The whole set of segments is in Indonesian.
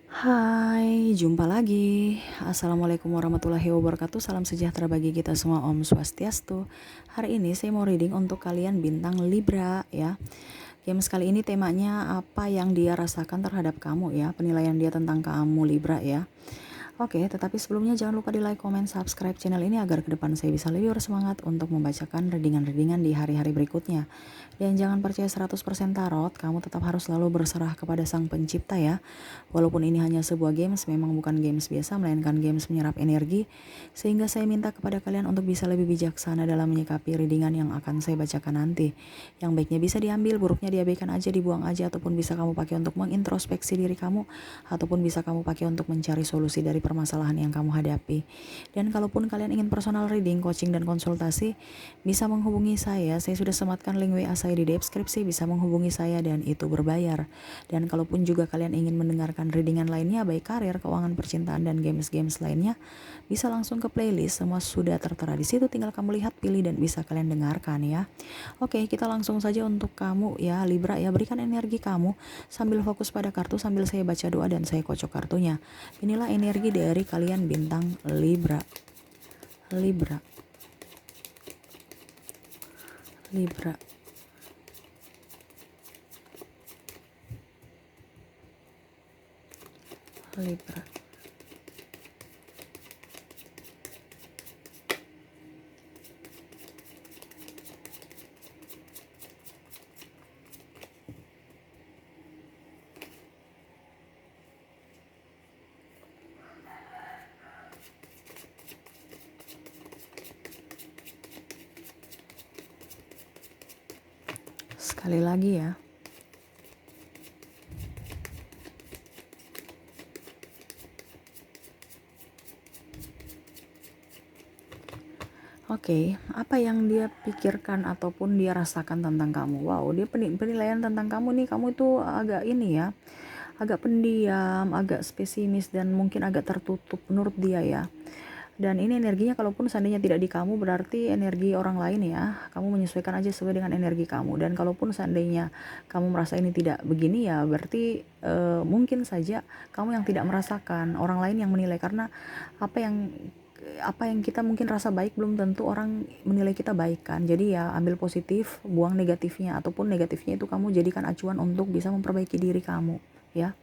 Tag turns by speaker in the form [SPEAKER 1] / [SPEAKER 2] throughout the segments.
[SPEAKER 1] Hai, jumpa lagi. Assalamualaikum warahmatullahi wabarakatuh. Salam sejahtera bagi kita semua. Om Swastiastu. Hari ini saya mau reading untuk kalian bintang Libra ya. Games kali ini temanya apa yang dia rasakan terhadap kamu ya. Penilaian dia tentang kamu Libra ya. Oke, tetapi sebelumnya jangan lupa di like, comment, subscribe channel ini agar ke depan saya bisa lebih bersemangat untuk membacakan readingan-readingan di hari-hari berikutnya. Dan jangan percaya 100% tarot, kamu tetap harus selalu berserah kepada Sang Pencipta ya. Walaupun ini hanya sebuah games, memang bukan games biasa, melainkan games menyerap energi. Sehingga saya minta kepada kalian untuk bisa lebih bijaksana dalam menyikapi readingan yang akan saya bacakan nanti. Yang baiknya bisa diambil, buruknya diabaikan aja, dibuang aja, ataupun bisa kamu pakai untuk mengintrospeksi diri kamu, ataupun bisa kamu pakai untuk mencari solusi dari permasalahan yang kamu hadapi. Dan kalaupun kalian ingin personal reading, coaching, dan konsultasi, bisa menghubungi saya. Saya sudah sematkan link WA saya di deskripsi, bisa menghubungi saya dan itu berbayar. Dan kalaupun juga kalian ingin mendengarkan readingan lainnya, baik karir, keuangan, percintaan, dan games-games lainnya, bisa langsung ke playlist. Semua sudah tertera di situ, tinggal kamu lihat, pilih, dan bisa kalian dengarkan ya. Oke, kita langsung saja untuk kamu ya Libra ya. Berikan energi kamu sambil fokus pada kartu, sambil saya baca doa dan saya kocok kartunya. Inilah energi dari kalian bintang Libra. Libra. Libra. Libra. Sekali lagi ya. Oke, apa yang dia pikirkan ataupun dia rasakan tentang kamu? Wow, dia penilaian tentang kamu nih, kamu itu agak ini ya, agak pendiam, agak spesimis, dan mungkin agak tertutup menurut dia ya. Dan ini energinya kalaupun seandainya tidak di kamu, berarti energi orang lain ya. Kamu menyesuaikan aja sesuai dengan energi kamu. Dan kalaupun seandainya kamu merasa ini tidak begini ya, berarti mungkin saja kamu yang tidak merasakan, orang lain yang menilai. Karena apa yang kita mungkin rasa baik belum tentu orang menilai kita baik kan. Jadi ya ambil positif, buang negatifnya, ataupun negatifnya itu kamu jadikan acuan untuk bisa memperbaiki diri kamu ya.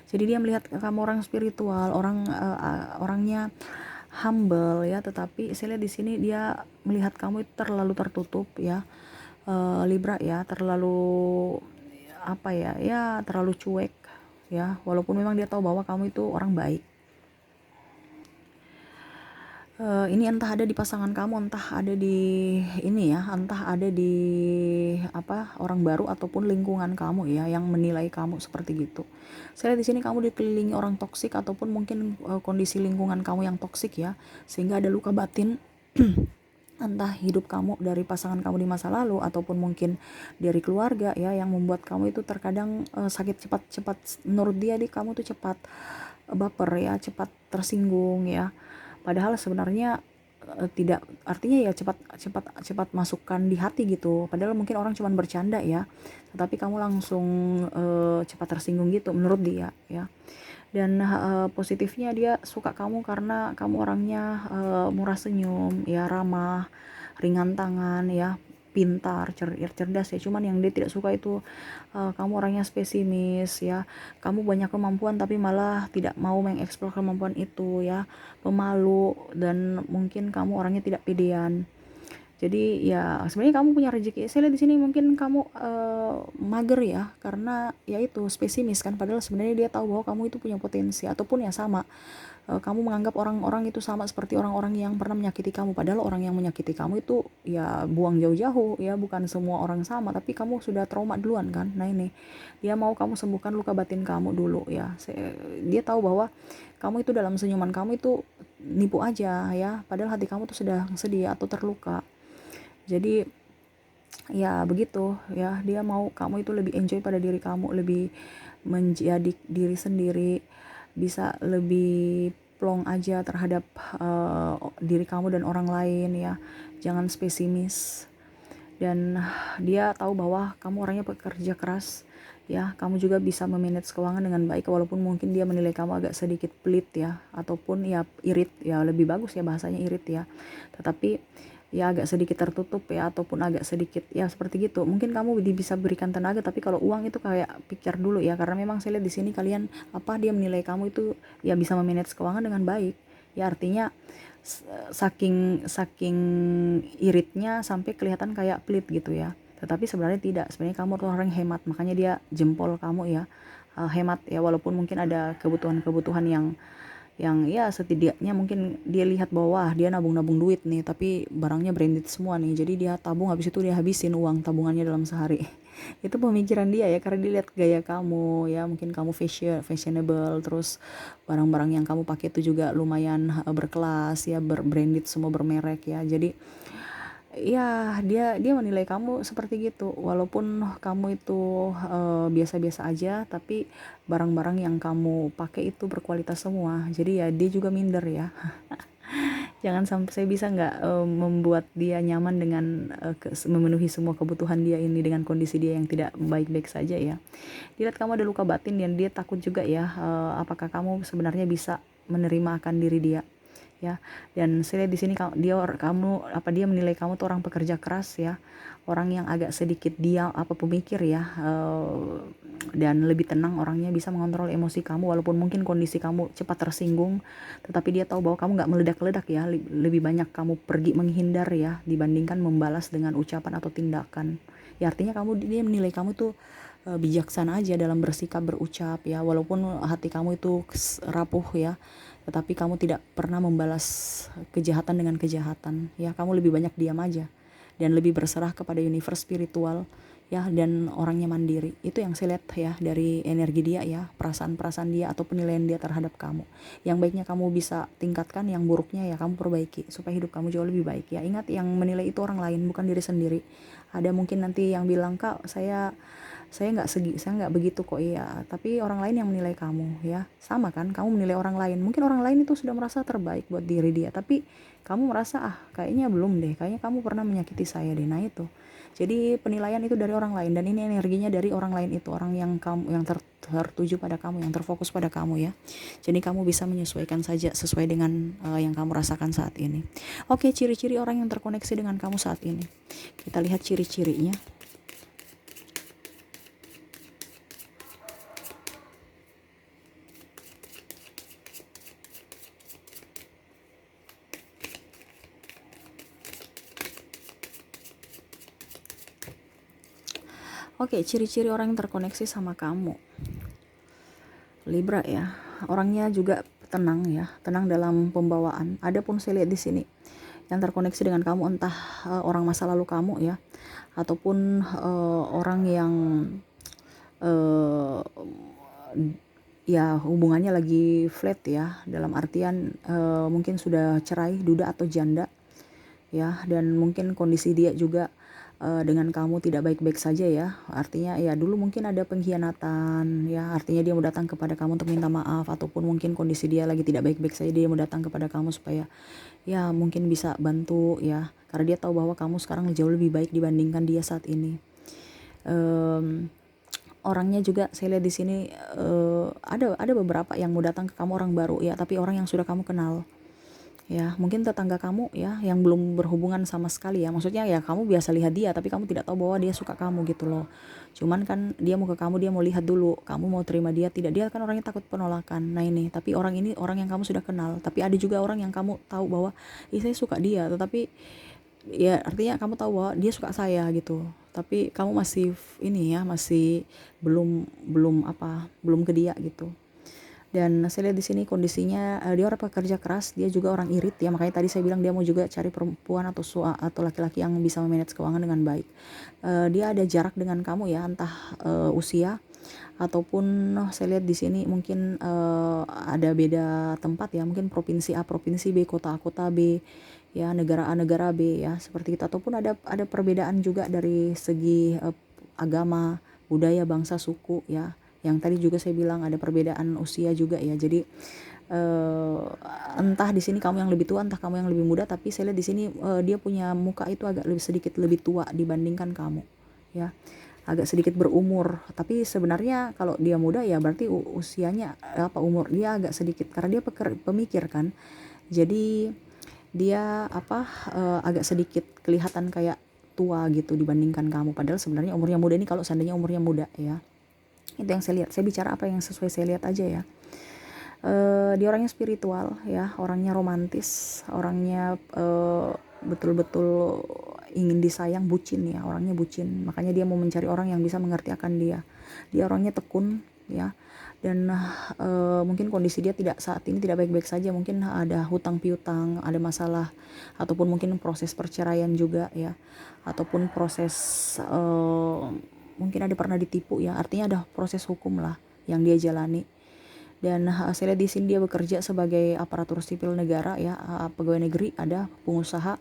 [SPEAKER 1] Jadi dia melihat kamu orang spiritual, orangnya humble ya, tetapi saya lihat di sini dia melihat kamu itu terlalu tertutup ya, Libra ya, terlalu apa ya terlalu cuek ya, walaupun memang dia tahu bahwa kamu itu orang baik. Ini entah ada di pasangan kamu, entah ada di ini ya, entah ada di apa orang baru ataupun lingkungan kamu ya yang menilai kamu seperti gitu. Saya lihat di sini kamu dikelilingi orang toksik ataupun mungkin kondisi lingkungan kamu yang toksik ya, sehingga ada luka batin entah hidup kamu dari pasangan kamu di masa lalu ataupun mungkin dari keluarga ya, yang membuat kamu itu terkadang sakit cepat menurut dia kamu tuh cepat baper ya, cepat tersinggung ya. Padahal sebenarnya tidak, artinya ya cepat masukkan di hati gitu. Padahal mungkin orang cuma bercanda ya, tetapi kamu langsung cepat tersinggung gitu menurut dia ya. Dan positifnya dia suka kamu karena kamu orangnya murah senyum ya, ramah, ringan tangan ya, pintar, cerdas ya. Cuman yang dia tidak suka itu kamu orangnya spesimis ya, kamu banyak kemampuan tapi malah tidak mau mengeksplor kemampuan itu ya, pemalu, dan mungkin kamu orangnya tidak pedean. Jadi ya sebenarnya kamu punya rezeki. Saya lihat di sini mungkin kamu mager ya, karena ya itu spesimis kan. Padahal sebenarnya dia tahu bahwa kamu itu punya potensi, ataupun ya sama. Kamu menganggap orang-orang itu sama seperti orang-orang yang pernah menyakiti kamu. Padahal orang yang menyakiti kamu itu ya buang jauh-jauh ya. Bukan semua orang sama, tapi kamu sudah trauma duluan kan. Nah ini dia mau kamu sembuhkan luka batin kamu dulu ya. Dia tahu bahwa kamu itu dalam senyuman kamu itu nipu aja ya. Padahal hati kamu tuh sedang sedih atau terluka. Jadi ya begitu ya, dia mau kamu itu lebih enjoy pada diri kamu, lebih menjadi diri sendiri, bisa lebih plong aja terhadap diri kamu dan orang lain ya. Jangan spesimis. Dan dia tahu bahwa kamu orangnya pekerja keras ya. Kamu juga bisa memanage keuangan dengan baik walaupun mungkin dia menilai kamu agak sedikit pelit ya, ataupun ya irit ya, lebih bagus ya bahasanya irit ya. Tetapi ya agak sedikit tertutup ya, ataupun agak sedikit ya seperti gitu. Mungkin kamu bisa berikan tenaga, tapi kalau uang itu kayak pikir dulu ya, karena memang saya lihat di sini kalian dia menilai kamu itu ya bisa memanage keuangan dengan baik. Ya artinya saking saking iritnya sampai kelihatan kayak pelit gitu ya. Tetapi sebenarnya tidak, sebenarnya kamu tuh orang hemat, makanya dia jempol kamu ya. Hemat ya, walaupun mungkin ada kebutuhan-kebutuhan yang ya setidaknya mungkin dia lihat bahwa dia nabung-nabung duit nih, tapi barangnya branded semua nih, jadi dia tabung, habis itu dia habisin uang tabungannya dalam sehari. Itu pemikiran dia ya, karena dia lihat gaya kamu ya, mungkin kamu fashionable, terus barang-barang yang kamu pakai itu juga lumayan berkelas ya, berbranded semua, bermerek ya. Jadi ya dia dia menilai kamu seperti gitu, walaupun kamu itu biasa-biasa aja, tapi barang-barang yang kamu pakai itu berkualitas semua. Jadi ya dia juga minder ya. Jangan sampai saya bisa nggak membuat dia nyaman dengan memenuhi semua kebutuhan dia ini dengan kondisi dia yang tidak baik-baik saja ya. Dilihat kamu ada luka batin dan dia takut juga ya, apakah kamu sebenarnya bisa menerima akan diri dia ya. Dan saya lihat di sini dia menilai kamu tuh orang pekerja keras ya, orang yang agak sedikit diam, pemikir ya, dan lebih tenang orangnya, bisa mengontrol emosi kamu walaupun mungkin kondisi kamu cepat tersinggung, tetapi dia tahu bahwa kamu nggak meledak-ledak ya, lebih banyak kamu pergi menghindar ya dibandingkan membalas dengan ucapan atau tindakan. Ya artinya dia menilai kamu tuh bijaksana aja dalam bersikap, berucap ya, walaupun hati kamu itu rapuh ya, tetapi kamu tidak pernah membalas kejahatan dengan kejahatan ya. Kamu lebih banyak diam aja dan lebih berserah kepada universe spiritual ya, dan orangnya mandiri. Itu yang saya lihat ya dari energi dia ya, perasaan-perasaan dia atau penilaian dia terhadap kamu. Yang baiknya kamu bisa tingkatkan, yang buruknya ya kamu perbaiki supaya hidup kamu jauh lebih baik ya. Ingat, yang menilai itu orang lain, bukan diri sendiri. Ada mungkin nanti yang bilang, "Kak, saya nggak begitu kok." Iya, tapi orang lain yang menilai kamu ya. Sama kan, kamu menilai orang lain, mungkin orang lain itu sudah merasa terbaik buat diri dia, tapi kamu merasa kayaknya belum deh, kayaknya kamu pernah menyakiti saya deh. Nah itu, jadi penilaian itu dari orang lain, dan ini energinya dari orang lain itu, orang yang kamu yang tertuju pada kamu, yang terfokus pada kamu ya. Jadi kamu bisa menyesuaikan saja sesuai dengan yang kamu rasakan saat ini. Oke, ciri-ciri orang yang terkoneksi dengan kamu saat ini, kita lihat ciri-cirinya. Oke, ciri-ciri orang yang terkoneksi sama kamu. Libra ya, orangnya juga tenang ya, tenang dalam pembawaan. Adapun saya lihat di sini yang terkoneksi dengan kamu, entah orang masa lalu kamu ya, ataupun orang yang uh, ya hubungannya lagi flat ya, dalam artian mungkin sudah cerai, duda atau janda ya, dan mungkin kondisi dia juga dengan kamu tidak baik-baik saja ya. Artinya ya dulu mungkin ada pengkhianatan ya, artinya dia mau datang kepada kamu untuk minta maaf, ataupun mungkin kondisi dia lagi tidak baik-baik saja, dia mau datang kepada kamu supaya ya mungkin bisa bantu ya, karena dia tahu bahwa kamu sekarang jauh lebih baik dibandingkan dia saat ini. Orangnya juga saya lihat di sini ada beberapa yang mau datang ke kamu, orang baru ya, tapi orang yang sudah kamu kenal ya, mungkin tetangga kamu ya, yang belum berhubungan sama sekali ya, maksudnya ya kamu biasa lihat dia tapi kamu tidak tahu bahwa dia suka kamu gitu loh. Cuman kan dia mau ke kamu, dia mau lihat dulu kamu mau terima dia tidak. Dia kan orangnya takut penolakan. Nah ini, tapi orang ini orang yang kamu sudah kenal, tapi ada juga orang yang kamu tahu bahwa saya suka dia, tetapi ya artinya kamu tahu bahwa dia suka saya gitu, tapi kamu masih ini ya, masih belum ke dia gitu. Dan saya lihat di sini kondisinya dia orang pekerja keras, dia juga orang irit ya, makanya tadi saya bilang dia mau juga cari perempuan atau laki-laki yang bisa memanage keuangan dengan baik. Dia ada jarak dengan kamu ya, entah usia ataupun saya lihat di sini mungkin ada beda tempat ya, mungkin provinsi A provinsi B, kota A kota B ya, negara A negara B ya, seperti itu. Ataupun ada perbedaan juga dari segi agama, budaya, bangsa, suku ya. Yang tadi juga saya bilang ada perbedaan usia juga ya. Jadi entah di sini kamu yang lebih tua, entah kamu yang lebih muda, tapi saya lihat di sini dia punya muka itu agak sedikit lebih tua dibandingkan kamu ya. agak sedikit berumur, tapi sebenarnya kalau dia muda ya berarti usianya umur dia agak sedikit, karena dia pemikir kan. Jadi dia agak sedikit kelihatan kayak tua gitu dibandingkan kamu, padahal sebenarnya umurnya muda. Ini kalau seandainya umurnya muda ya. Itu yang saya lihat. Saya bicara apa yang sesuai saya lihat aja ya. Dia orangnya spiritual ya, orangnya romantis, orangnya betul-betul ingin disayang, bucin ya, orangnya bucin. Makanya dia mau mencari orang yang bisa mengerti akan dia. Dia orangnya tekun ya, dan mungkin kondisi dia saat ini tidak baik-baik saja, mungkin ada hutang piutang, ada masalah, ataupun mungkin proses perceraian juga ya, ataupun proses mungkin ada pernah ditipu ya, artinya ada proses hukum lah yang dia jalani. Dan saya lihat di sini dia bekerja sebagai aparatur sipil negara ya, pegawai negeri, ada pengusaha,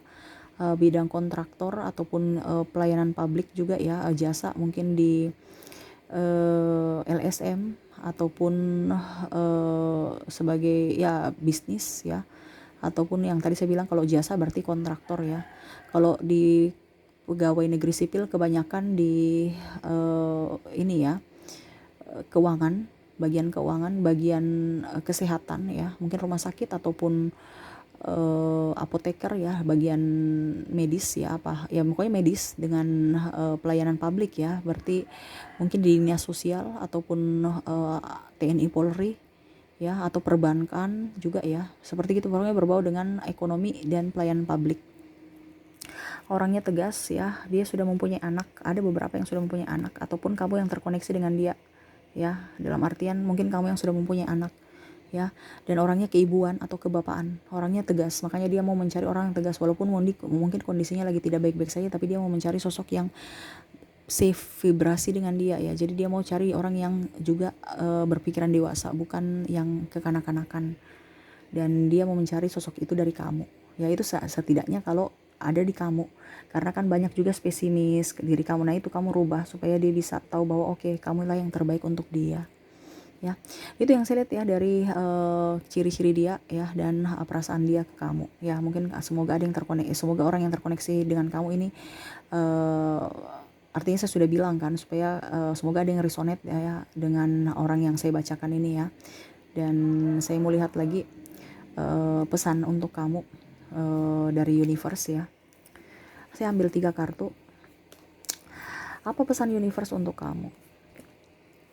[SPEAKER 1] bidang kontraktor ataupun pelayanan publik juga ya, jasa mungkin di LSM ataupun sebagai ya bisnis ya, ataupun yang tadi saya bilang kalau jasa berarti kontraktor ya. Kalau di pegawai negeri sipil kebanyakan di ini ya, keuangan, bagian keuangan, bagian kesehatan ya, mungkin rumah sakit ataupun apoteker ya, bagian medis ya, pokoknya medis dengan pelayanan publik ya, berarti mungkin di dinas sosial ataupun TNI Polri ya, atau perbankan juga ya, seperti itu. Pokoknya berbau dengan ekonomi dan pelayanan publik. Orangnya tegas ya, dia sudah mempunyai anak, ada beberapa yang sudah mempunyai anak, ataupun kamu yang terkoneksi dengan dia ya, dalam artian mungkin kamu yang sudah mempunyai anak ya, dan orangnya keibuan atau kebapaan, orangnya tegas. Makanya dia mau mencari orang yang tegas, walaupun mungkin kondisinya lagi tidak baik-baik saja, tapi dia mau mencari sosok yang safe vibrasi dengan dia ya. Jadi dia mau cari orang yang juga berpikiran dewasa, bukan yang kekanak-kanakan, dan dia mau mencari sosok itu dari kamu ya. Itu setidaknya kalau ada di kamu, karena kan banyak juga spesimis diri kamu. Nah itu kamu rubah supaya dia bisa tahu bahwa oke, kamulah yang terbaik untuk dia ya. Itu yang saya lihat ya dari ciri-ciri dia ya, dan perasaan dia ke kamu ya. Mungkin semoga ada yang terkoneksi, semoga orang yang terkoneksi dengan kamu ini artinya saya sudah bilang kan, supaya semoga ada yang resonate ya dengan orang yang saya bacakan ini ya. Dan saya mau lihat lagi pesan untuk kamu dari universe ya. Saya ambil 3 kartu. Apa pesan universe untuk kamu?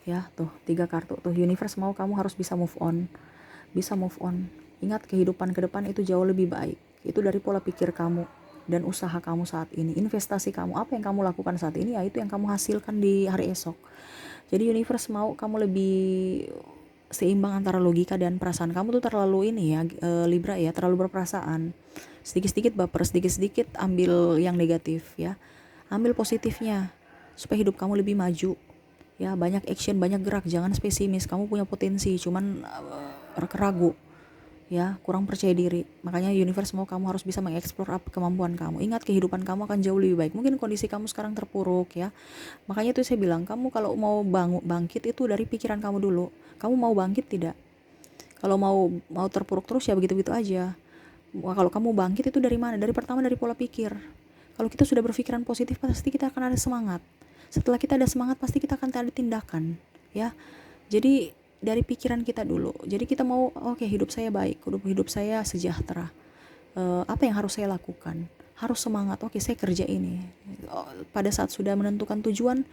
[SPEAKER 1] Ya, tuh 3 kartu tuh. Universe mau kamu harus bisa move on. Bisa move on. Ingat, kehidupan ke depan itu jauh lebih baik. Itu dari pola pikir kamu dan usaha kamu saat ini. Investasi kamu, apa yang kamu lakukan saat ini, ya itu yang kamu hasilkan di hari esok. Jadi universe mau kamu lebih seimbang antara logika dan perasaan. Kamu tuh terlalu ini ya, Libra ya, terlalu berperasaan. Sedikit-sedikit baper, sedikit-sedikit ambil yang negatif ya. Ambil positifnya supaya hidup kamu lebih maju ya. Banyak action, banyak gerak, jangan spesimis. Kamu punya potensi, cuman ragu ya, kurang percaya diri. Makanya universe mau kamu harus bisa mengeksplor apa kemampuan kamu. Ingat, kehidupan kamu akan jauh lebih baik. Mungkin kondisi kamu sekarang terpuruk ya, makanya itu saya bilang, kamu kalau mau bangkit itu dari pikiran kamu dulu. Kamu mau bangkit tidak? Kalau mau terpuruk terus ya begitu-begitu aja. Kalau kamu bangkit itu dari mana? Dari pertama dari pola pikir. Kalau kita sudah berpikiran positif, pasti kita akan ada semangat. Setelah kita ada semangat, pasti kita akan ada tindakan ya. Jadi dari pikiran kita dulu. Jadi kita mau oke, hidup saya baik, hidup saya sejahtera. Apa yang harus saya lakukan? Harus semangat. Oke, saya kerja ini. Pada saat sudah menentukan tujuan,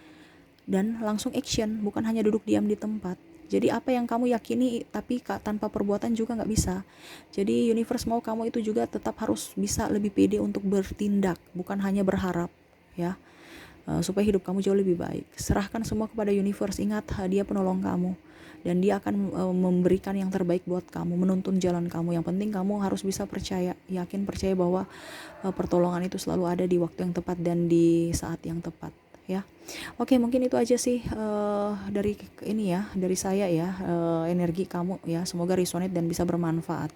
[SPEAKER 1] dan langsung action, bukan hanya duduk diam di tempat. Jadi apa yang kamu yakini tapi tanpa perbuatan juga nggak bisa. Jadi universe mau kamu itu juga tetap harus bisa lebih pede untuk bertindak, bukan hanya berharap ya. Supaya hidup kamu jauh lebih baik. Serahkan semua kepada universe. Ingat, dia penolong kamu, dan dia akan memberikan yang terbaik buat kamu, menuntun jalan kamu. Yang penting kamu harus bisa percaya, percaya bahwa pertolongan itu selalu ada di waktu yang tepat dan di saat yang tepat ya. Oke, mungkin itu aja sih dari ini ya, dari saya ya, energi kamu ya. Semoga resonate dan bisa bermanfaat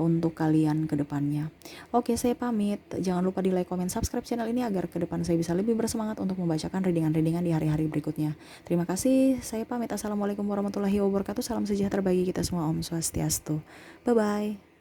[SPEAKER 1] untuk kalian ke depannya. Oke, saya pamit. Jangan lupa di like, comment, subscribe channel ini agar ke depan saya bisa lebih bersemangat untuk membacakan readingan-readingan di hari-hari berikutnya. Terima kasih. Saya pamit. Assalamualaikum warahmatullahi wabarakatuh. Salam sejahtera bagi kita semua. Om Swastiastu. Bye-bye.